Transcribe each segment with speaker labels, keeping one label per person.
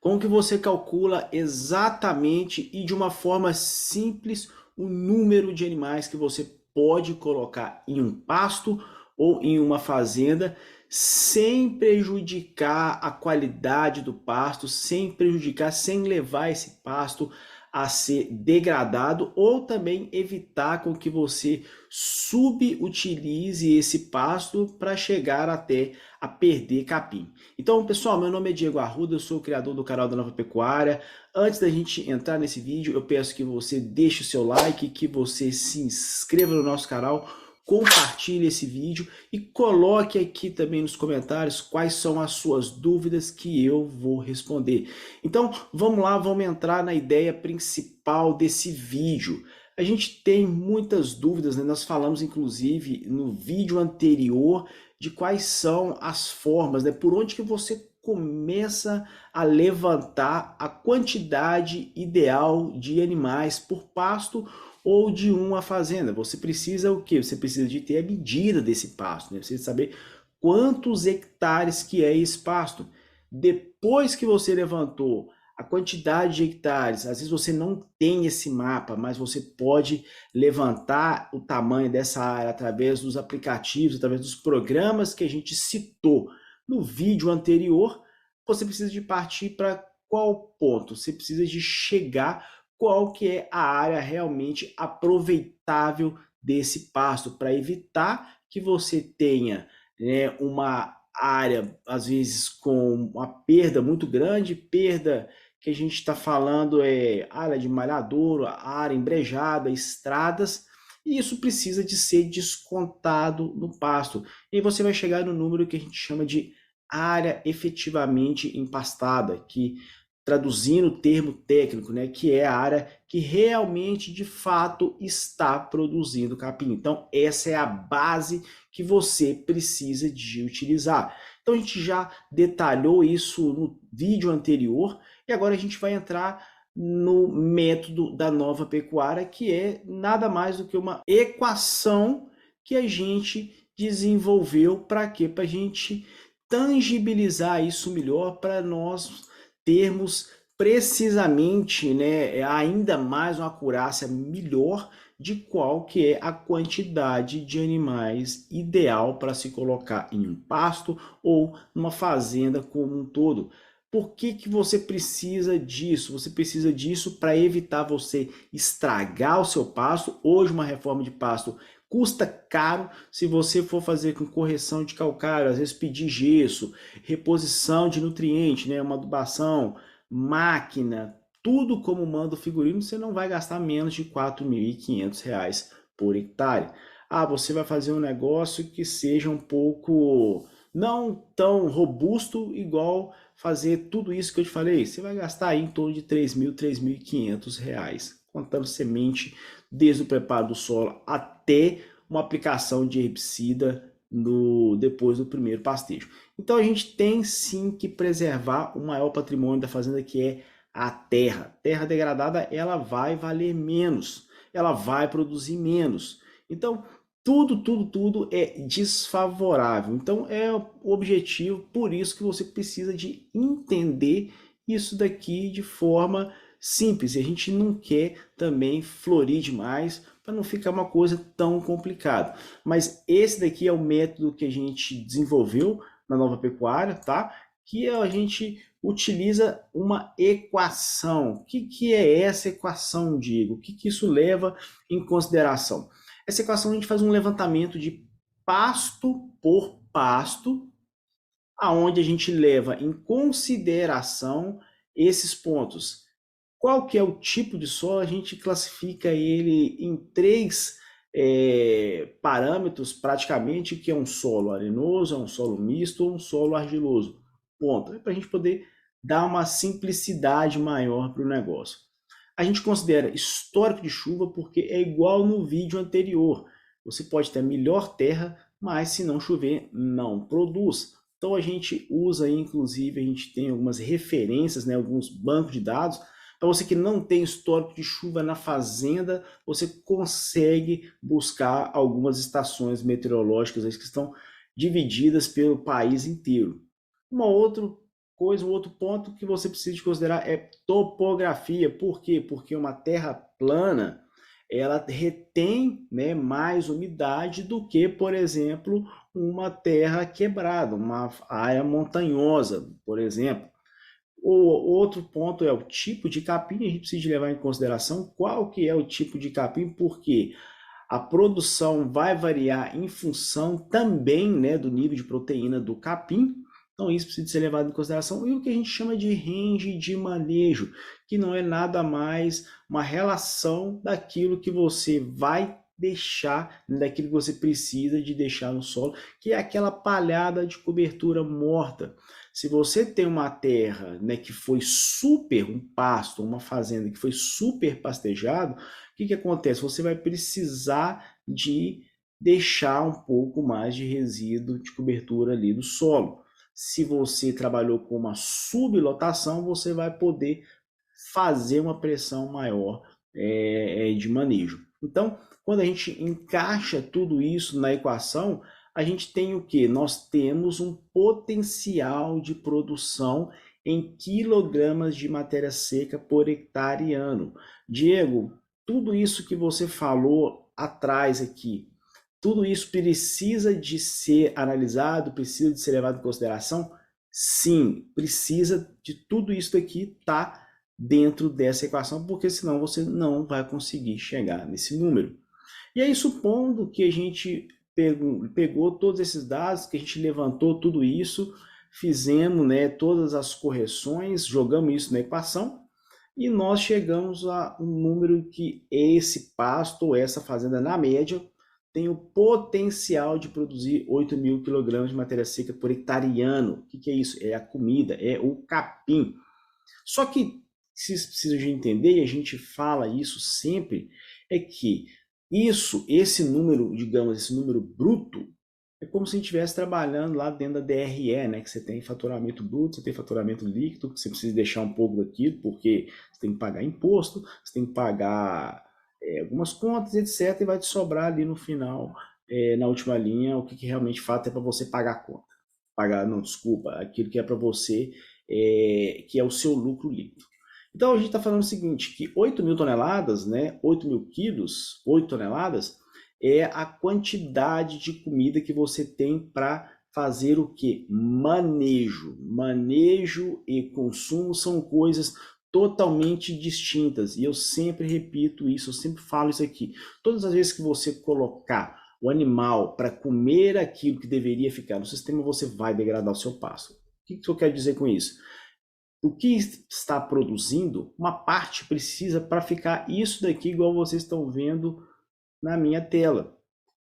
Speaker 1: Como que você calcula exatamente e de uma forma simples o número de animais que você pode colocar em um pasto ou em uma fazenda sem prejudicar a qualidade do pasto, sem prejudicar, sem levar esse pasto a ser degradado ou também evitar com que você subutilize esse pasto para chegar até a perder capim. Então, pessoal, meu nome é Diego Arruda, eu sou o criador do canal da Nova Pecuária. Antes da gente entrar nesse vídeo, eu peço que você deixe o seu like, que você se inscreva no nosso canal, compartilhe esse vídeo e coloque aqui também nos comentários quais são as suas dúvidas que eu vou responder. Então, vamos lá, vamos entrar na ideia principal desse vídeo. A gente tem muitas dúvidas, né? Nós falamos inclusive no vídeo anterior de quais são as formas, né? Por onde que você começa a levantar a quantidade ideal de animais por pasto ou de uma fazenda. Você precisa o quê? Você precisa de ter a medida desse pasto, né? Você precisa saber quantos hectares que é esse pasto. Depois que você levantou a quantidade de hectares, às vezes você não tem esse mapa, mas você pode levantar o tamanho dessa área através dos aplicativos, através dos programas que a gente citou no vídeo anterior. Você precisa de partir para qual ponto? Você precisa de chegar qual que é a área realmente aproveitável desse pasto para evitar que você tenha, né, uma área às vezes com uma perda muito grande, perda que a gente está falando é área de malhadouro, área embrejada, estradas, e isso precisa de ser descontado no pasto. E você vai chegar no número que a gente chama de área efetivamente empastada, que traduzindo o termo técnico, né, que é a área que realmente, de fato, está produzindo capim. Então, essa é a base que você precisa de utilizar. Então, a gente já detalhou isso no vídeo anterior e agora a gente vai entrar no método da nova pecuária, que é nada mais do que uma equação que a gente desenvolveu para quê? Para a gente tangibilizar isso melhor, para nós termos precisamente, né, ainda mais uma acurácia melhor de qual que é a quantidade de animais ideal para se colocar em um pasto ou numa fazenda como um todo. Por que que você precisa disso? Você precisa disso para evitar você estragar o seu pasto. Hoje uma reforma de pasto custa caro se você for fazer com correção de calcário, às vezes pedir gesso, reposição de nutriente, né, uma adubação, máquina, tudo como manda o figurino, você não vai gastar menos de R$ 4.500 por hectare. Ah, você vai fazer um negócio que seja um pouco não tão robusto igual fazer tudo isso que eu te falei. Você vai gastar aí em torno de R$ 3.000, R$ 3.500, contando semente desde o preparo do solo até uma aplicação de herbicida depois do primeiro pastejo. Então a gente tem sim que preservar o maior patrimônio da fazenda, que é a terra. Terra degradada, ela vai valer menos, ela vai produzir menos. Então tudo é desfavorável. Então é o objetivo, por isso que você precisa de entender isso daqui de forma simples. E a gente não quer também florir demais para não ficar uma coisa tão complicada. Mas esse daqui é o método que a gente desenvolveu na nova pecuária, tá? Que a gente utiliza uma equação. O que é essa equação, Diego? O que isso leva em consideração? Essa equação a gente faz um levantamento de pasto por pasto, aonde a gente leva em consideração esses pontos. Qual que é o tipo de solo? A gente classifica ele em três parâmetros praticamente, que é um solo arenoso, é um solo misto ou um solo argiloso. Ponto. É para a gente poder dar uma simplicidade maior para o negócio. A gente considera histórico de chuva porque é igual no vídeo anterior. Você pode ter melhor terra, mas se não chover, não produz. Então a gente usa, inclusive, a gente tem algumas referências, né, alguns bancos de dados. Para você que não tem histórico de chuva na fazenda, você consegue buscar algumas estações meteorológicas que estão divididas pelo país inteiro. Um outro coisa, um outro ponto que você precisa de considerar é topografia. Por quê? Porque uma terra plana, ela retém, né, mais umidade do que, por exemplo, uma terra quebrada, uma área montanhosa, por exemplo. O outro ponto é o tipo de capim, a gente precisa levar em consideração qual que é o tipo de capim, porque a produção vai variar em função também, né, do nível de proteína do capim. Então isso precisa ser levado em consideração. E o que a gente chama de range de manejo, que não é nada mais uma relação daquilo que você vai deixar, daquilo que você precisa de deixar no solo, que é aquela palhada de cobertura morta. Se você tem uma terra, né, que foi super, um pasto, uma fazenda que foi super pastejado, o que acontece? Você vai precisar de deixar um pouco mais de resíduo de cobertura ali do solo. Se você trabalhou com uma sublotação, você vai poder fazer uma pressão maior de manejo. Então, quando a gente encaixa tudo isso na equação, a gente tem o que? Nós temos um potencial de produção em quilogramas de matéria seca por hectare ano. Diego, tudo isso que você falou atrás aqui, tudo isso precisa de ser analisado, precisa de ser levado em consideração? Sim, precisa de tudo isso aqui estar dentro dessa equação, porque senão você não vai conseguir chegar nesse número. E aí, supondo que a gente pegou todos esses dados, que a gente levantou tudo isso, fizemos, né, todas as correções, jogamos isso na equação, e nós chegamos a um número que esse pasto, ou essa fazenda, na média, tem o potencial de produzir 8.000 kg de matéria seca por hectare ano. O que é isso? É a comida, é o capim. Só que vocês precisam de entender, e a gente fala isso sempre, é que esse número, digamos, esse número bruto, é como se a gente estivesse trabalhando lá dentro da DRE, né? Que você tem faturamento bruto, você tem faturamento líquido, que você precisa deixar um pouco daquilo, porque você tem que pagar imposto, você tem que pagar algumas contas, etc. E vai te sobrar ali no final, na última linha, o que realmente fato é para você pagar a conta. Pagar, não, desculpa, aquilo que é para você, que é o seu lucro líquido. Então a gente está falando o seguinte, que 8.000 toneladas, né, 8.000 quilos, 8 toneladas, é a quantidade de comida que você tem para fazer o que? Manejo. Manejo e consumo são coisas totalmente distintas. E eu sempre repito isso, eu sempre falo isso aqui. Todas as vezes que você colocar o animal para comer aquilo que deveria ficar no sistema, você vai degradar o seu pasto. O que eu quero dizer com isso? O que está produzindo, uma parte precisa para ficar isso daqui, igual vocês estão vendo na minha tela.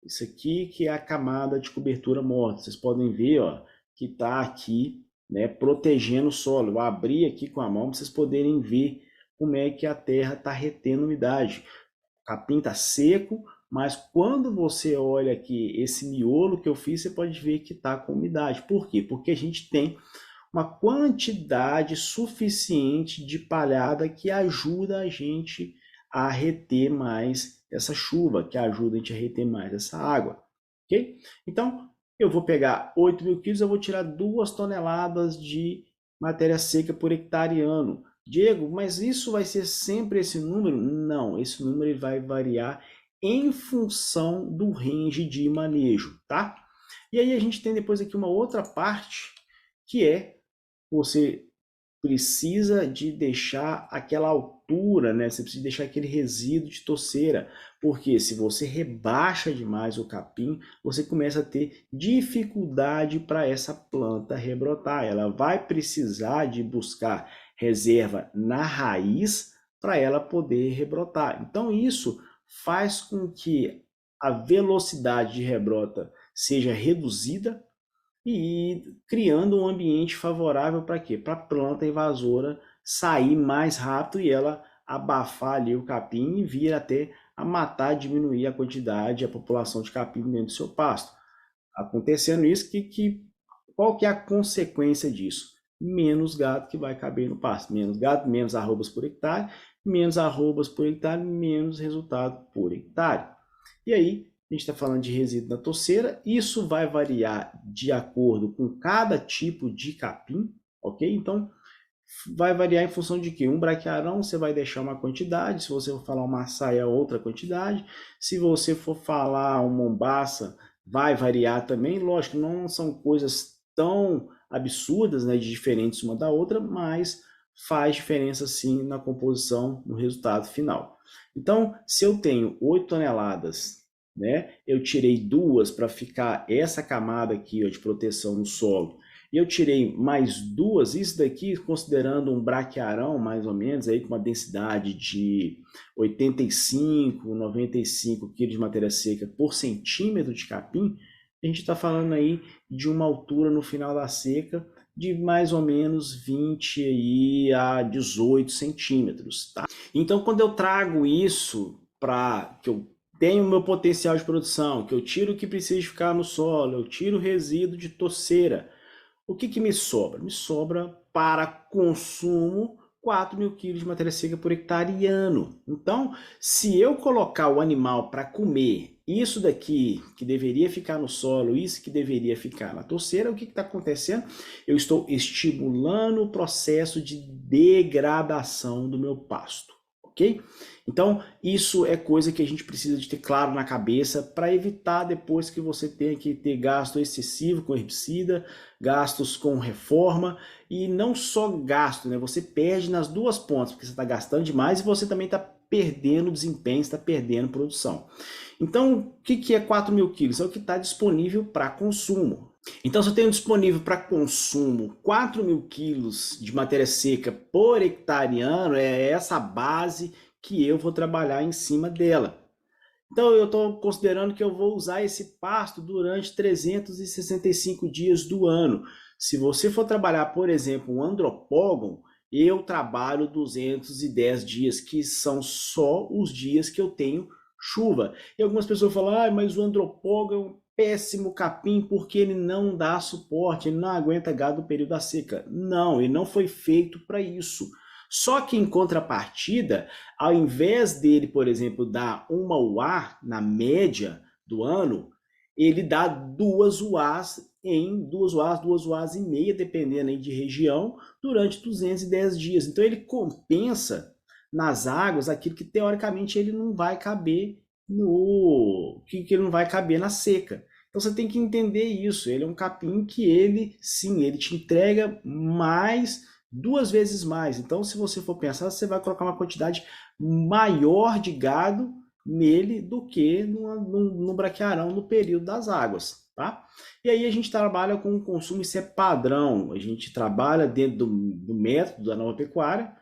Speaker 1: Isso aqui que é a camada de cobertura morta. Vocês podem ver, ó, que está aqui, né, protegendo o solo. Eu abri aqui com a mão para vocês poderem ver como é que a terra está retendo umidade. O capim está seco, mas quando você olha aqui esse miolo que eu fiz, você pode ver que está com umidade. Por quê? Porque a gente tem uma quantidade suficiente de palhada que ajuda a gente a reter mais essa chuva, que ajuda a gente a reter mais essa água, ok? Então, eu vou pegar 8.000 quilos, eu vou tirar 2 toneladas de matéria seca por hectare ano. Diego, mas isso vai ser sempre esse número? Não, esse número vai variar em função do range de manejo, tá? E aí a gente tem depois aqui uma outra parte, que é você precisa de deixar aquela altura, né? Você precisa deixar aquele resíduo de toceira, porque se você rebaixa demais o capim, você começa a ter dificuldade para essa planta rebrotar. Ela vai precisar de buscar reserva na raiz para ela poder rebrotar. Então isso faz com que a velocidade de rebrota seja reduzida, e criando um ambiente favorável para quê? Para a planta invasora sair mais rápido e ela abafar ali o capim e vir até a matar, diminuir a quantidade, a população de capim dentro do seu pasto. Acontecendo isso, qual que é a consequência disso? Menos gado que vai caber no pasto. Menos gado, menos arrobas por hectare, menos arrobas por hectare, menos resultado por hectare. E aí, a gente está falando de resíduo na toceira, isso vai variar de acordo com cada tipo de capim, ok? Então, vai variar em função de quê? Um braquiarão você vai deixar uma quantidade, se você for falar uma saia, outra quantidade. Se você for falar uma mombaça, vai variar também. Lógico, não são coisas tão absurdas, né, de diferentes uma da outra, mas faz diferença sim na composição, no resultado final. Então, se eu tenho 8 toneladas, né, eu tirei duas para ficar essa camada aqui, ó, de proteção no solo, e eu tirei mais duas, isso daqui considerando um braquiarão, mais ou menos, aí com uma densidade de 85, 95 kg de matéria seca por centímetro de capim, a gente está falando aí de uma altura no final da seca de mais ou menos 20 aí a 18 centímetros, tá? Então, quando eu trago isso para que eu tenho o meu potencial de produção, que eu tiro o que precisa ficar no solo, eu tiro o resíduo de toceira, o que me sobra? Me sobra para consumo 4.000 kg de matéria seca por hectare ano. Então, se eu colocar o animal para comer isso daqui que deveria ficar no solo, isso que deveria ficar na toceira, o que está acontecendo? Eu estou estimulando o processo de degradação do meu pasto, ok? Então, isso é coisa que a gente precisa de ter claro na cabeça para evitar depois que você tenha que ter gasto excessivo com herbicida, gastos com reforma, e não só gasto, né? Você perde nas duas pontas, porque você está gastando demais e você também está perdendo desempenho, está perdendo produção. Então, o que é 4.000 quilos? É o que está disponível para consumo. Então, se eu tenho disponível para consumo 4.000 quilos de matéria seca por hectare ano, é essa base que eu vou trabalhar em cima dela. Então, eu estou considerando que eu vou usar esse pasto durante 365 dias do ano. Se você for trabalhar, por exemplo, um andropógon, eu trabalho 210 dias, que são só os dias que eu tenho chuva. E algumas pessoas falam, ah, mas o andropógon é um péssimo capim porque ele não dá suporte, ele não aguenta gado no período da seca. Não, ele não foi feito para isso. Só que em contrapartida, ao invés dele, por exemplo, dar uma UA na média do ano, ele dá duas UAs em duas UAs e meia, dependendo aí de região, durante 210 dias. Então ele compensa nas águas aquilo que teoricamente ele não vai caber no que ele não vai caber na seca. Então você tem que entender isso. Ele é um capim que ele, sim, ele te entrega mais, duas vezes mais. Então, se você for pensar, você vai colocar uma quantidade maior de gado nele do que no braquiarão no período das águas, tá? E aí a gente trabalha com um consumo, isso é padrão, a gente trabalha dentro do método da nova pecuária,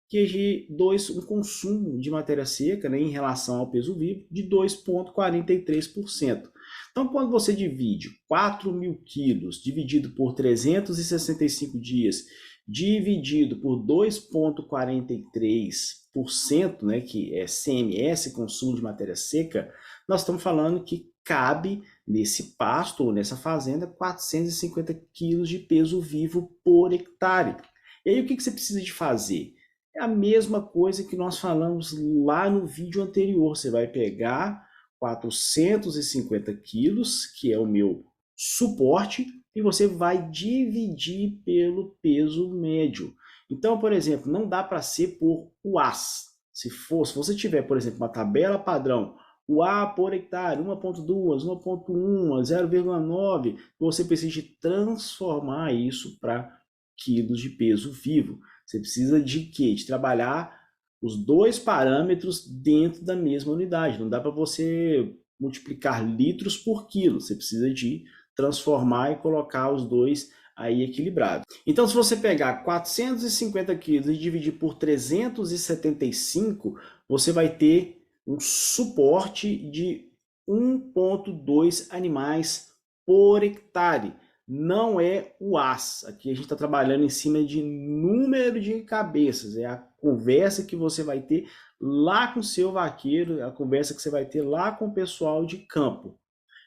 Speaker 1: que é um consumo de matéria seca, né, em relação ao peso vivo de 2,43%. Então, quando você divide 4.000 quilos dividido por 365 dias, dividido por 2,43%, né, que é CMS, consumo de matéria seca, nós estamos falando que cabe nesse pasto ou nessa fazenda 450 quilos de peso vivo por hectare. E aí o que você precisa de fazer? É a mesma coisa que nós falamos lá no vídeo anterior. Você vai pegar 450 quilos, que é o meu suporte, e você vai dividir pelo peso médio. Então, por exemplo, não dá para ser por UAS. Se você tiver, por exemplo, uma tabela padrão, UA por hectare, 1,2, 1,1, 0,9, você precisa transformar isso para quilos de peso vivo. Você precisa de quê? De trabalhar os dois parâmetros dentro da mesma unidade. Não dá para você multiplicar litros por quilo. Você precisa de transformar e colocar os dois aí equilibrados. Então, se você pegar 450 quilos e dividir por 375, você vai ter um suporte de 1,2 animais por hectare. Não é o AS. Aqui a gente está trabalhando em cima de número de cabeças. É a conversa que você vai ter lá com o seu vaqueiro, a conversa que você vai ter lá com o pessoal de campo.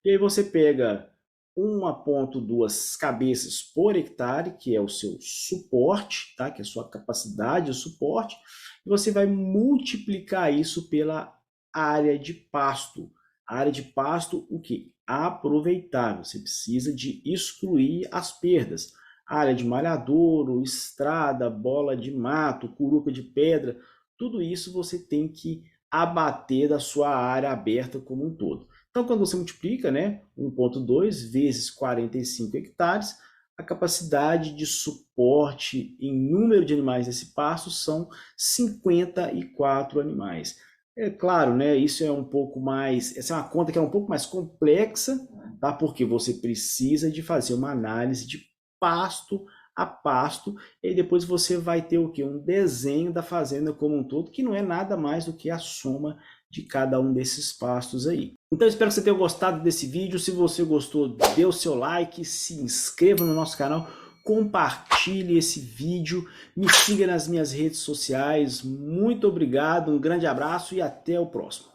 Speaker 1: E aí você pega 1,2 cabeças por hectare, que é o seu suporte, tá? Que é a sua capacidade de suporte, e você vai multiplicar isso pela área de pasto. A área de pasto, o que? Aproveitar. Você precisa de excluir as perdas. área de malhadouro, estrada, bola de mato, curuca de pedra, tudo isso você tem que abater da sua área aberta como um todo. Então, quando você multiplica, né, 1,2 vezes 45 hectares, a capacidade de suporte em número de animais nesse pasto são 54 animais. É claro, né, isso é um pouco mais, essa é uma conta que é um pouco mais complexa, tá? Porque você precisa de fazer uma análise de pasto a pasto, e depois você vai ter o quê? Um desenho da fazenda como um todo, que não é nada mais do que a soma de cada um desses pastos aí. Então, espero que você tenha gostado desse vídeo. Se você gostou, dê o seu like, se inscreva no nosso canal, compartilhe esse vídeo, me siga nas minhas redes sociais. Muito obrigado, um grande abraço e até o próximo.